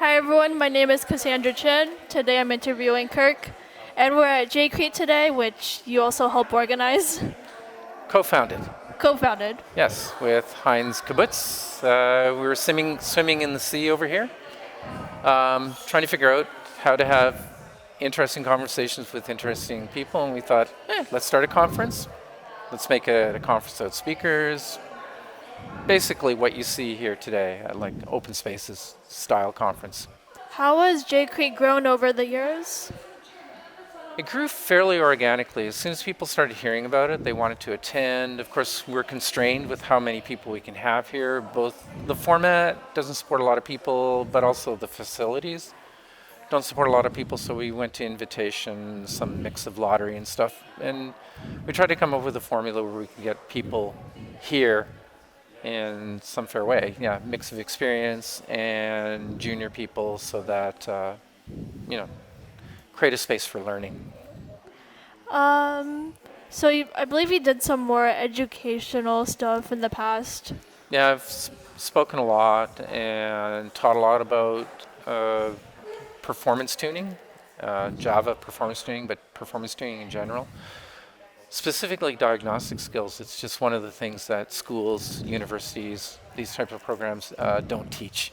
Hi everyone, my name is Cassandra Chin. Today I'm interviewing Kirk, and we're at JCrete today, which you also help organize. Co-founded, Co-founded. yes, with Heinz Kibbutz. We were swimming in the sea over here, trying to figure out how to have interesting conversations with interesting people, and we thought, let's start a conference. Let's make it a conference without speakers. Basically what you see here today, like open spaces style conference. How has JCrete grown over the years? It grew fairly organically. As soon as people started hearing about it, they wanted to attend. Of course, we're constrained with how many people we can have here. Both the format doesn't support a lot of people, but also the facilities don't support a lot of people, so we went to invitation, some mix of lottery and stuff. And we tried to come up with a formula where we could get people here in some fair way. Yeah, mix of experience and junior people so that, create a space for learning. I believe you did some more educational stuff in the past. Yeah, I've spoken a lot and taught a lot about performance tuning, Java performance tuning, but performance tuning in general. Specifically diagnostic skills, it's just one of the things that schools, universities, these types of programs don't teach.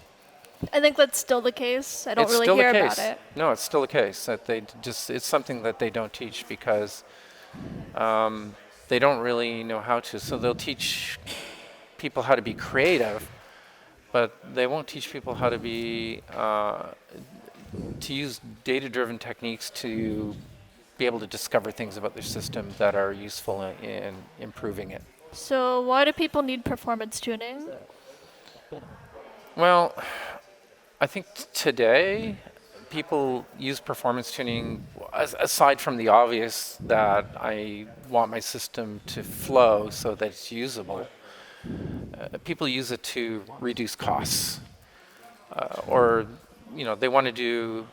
I think that's still the case. I don't It's really still hear the about case. it. No, it's still the case that it's something that they don't teach because they don't really know how to. So they'll teach people how to be creative, but they won't teach people how to be to use data-driven techniques to be able to discover things about their system that are useful in improving it. So why do people need performance tuning? Well, I think today people use performance tuning aside from the obvious that I want my system to flow so that it's usable. People use it to reduce costs, or they want to do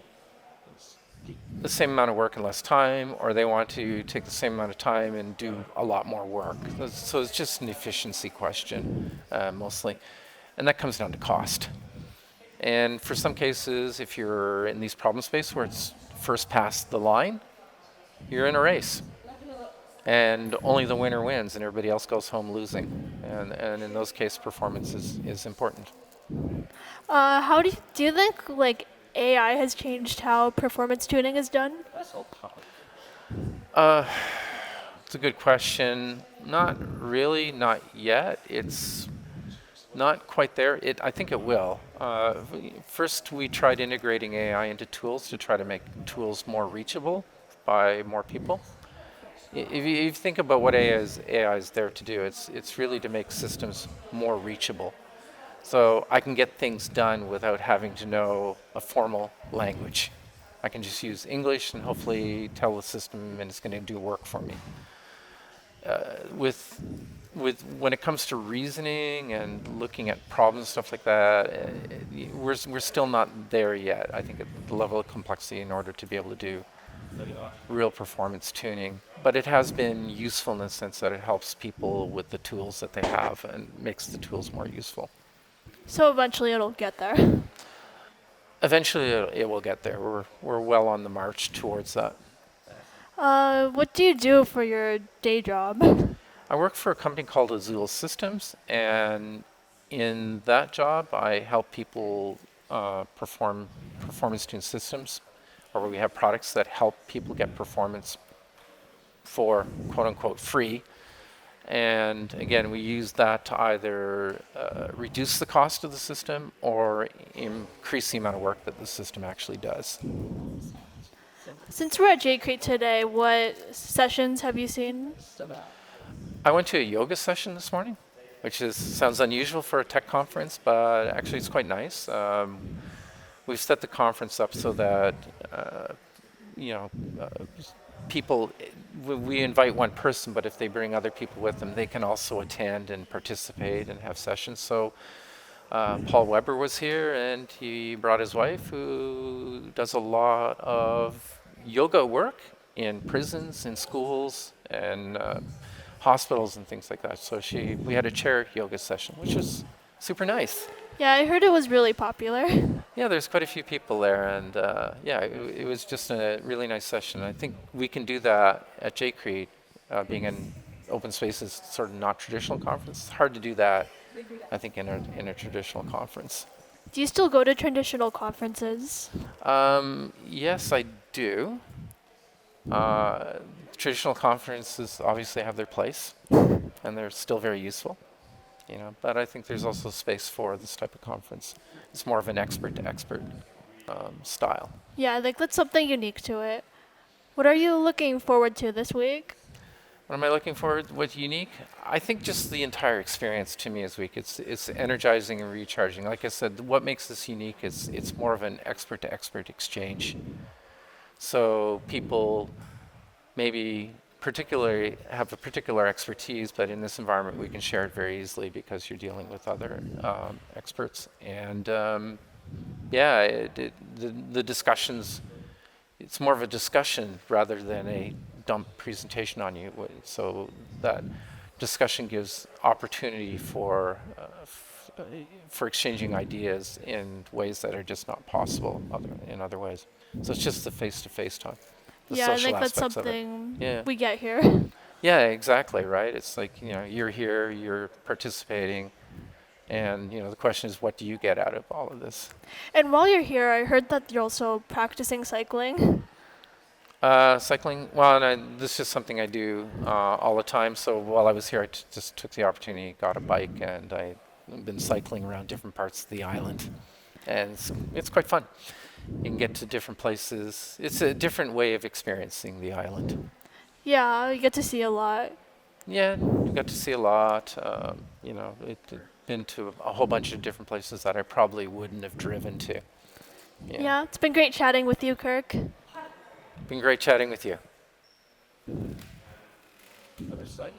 the same amount of work in less time, or they want to take the same amount of time and do a lot more work. So it's just an efficiency question mostly, and that comes down to cost. And for some cases, if you're in these problem space where it's first past the line, you're in a race. And only the winner wins and everybody else goes home losing. And in those cases, performance is important. How do you think AI has changed how performance tuning is done? It's a good question. Not really, not yet. It's not quite there. I think it will. First, we tried integrating AI into tools to try to make tools more reachable by more people. If you think about what AI is there to do, it's really to make systems more reachable. So I can get things done without having to know a formal language. I can just use English and hopefully tell the system and it's going to do work for me. With when it comes to reasoning and looking at problems and stuff like that, we're still not there yet. I think at the level of complexity in order to be able to do real performance tuning. But it has been useful in the sense that it helps people with the tools that they have and makes the tools more useful. So eventually it'll get there. Eventually it will get there. We're well on the march towards that. What do you do for your day job? I work for a company called Azul Systems, and in that job I help people perform performance tuned systems, or we have products that help people get performance for quote unquote free. And again, we use that to either reduce the cost of the system or increase the amount of work that the system actually does. Since we're at JCrete today, what sessions have you seen? I went to a yoga session this morning, which sounds unusual for a tech conference, but actually it's quite nice. We've set the conference up so that people, we invite one person, but if they bring other people with them, they can also attend and participate and have sessions. So Paul Weber was here, and he brought his wife, who does a lot of yoga work in prisons, in schools, and hospitals and things like that. So we had a chair yoga session, which was super nice. Yeah, I heard it was really popular. Yeah, there's quite a few people there, and yeah, it was just a really nice session. I think we can do that at JCrete, being an open space is sort of not traditional conference. It's hard to do that, I think, in a traditional conference. Do you still go to traditional conferences? Yes, I do. Uh, Traditional conferences obviously have their place, and they're still very useful. But I think there's also space for this type of conference. It's more of an expert to expert style. Yeah, like that's something unique to it. What are you looking forward to this week? What am I looking forward? What's unique? I think just the entire experience to me is week. It's energizing and recharging. Like I said, what makes this unique is it's more of an expert to expert exchange. So people maybe particularly have a particular expertise, but in this environment we can share it very easily because you're dealing with other experts. And yeah, the discussions, it's more of a discussion rather than a dump presentation on you. So that discussion gives opportunity for exchanging ideas in ways that are just not possible in other ways. So it's just the face-to-face time. The Yeah, I social think that's aspects of it. something Yeah. we get here. Yeah, exactly, right? It's like, you're here, you're participating, and, the question is, what do you get out of all of this? And while you're here, I heard that you're also practicing cycling. Cycling, well, this is something I do all the time. So while I was here, just took the opportunity, got a bike, and I've been cycling around different parts of the island. And it's quite fun. You can get to different places. It's a different way of experiencing the island. Yeah, you get to see a lot. Yeah, you got to see a lot. Been to a whole bunch of different places that I probably wouldn't have driven to. Yeah, it's been great chatting with you, Kirk. Been great chatting with you. Other side.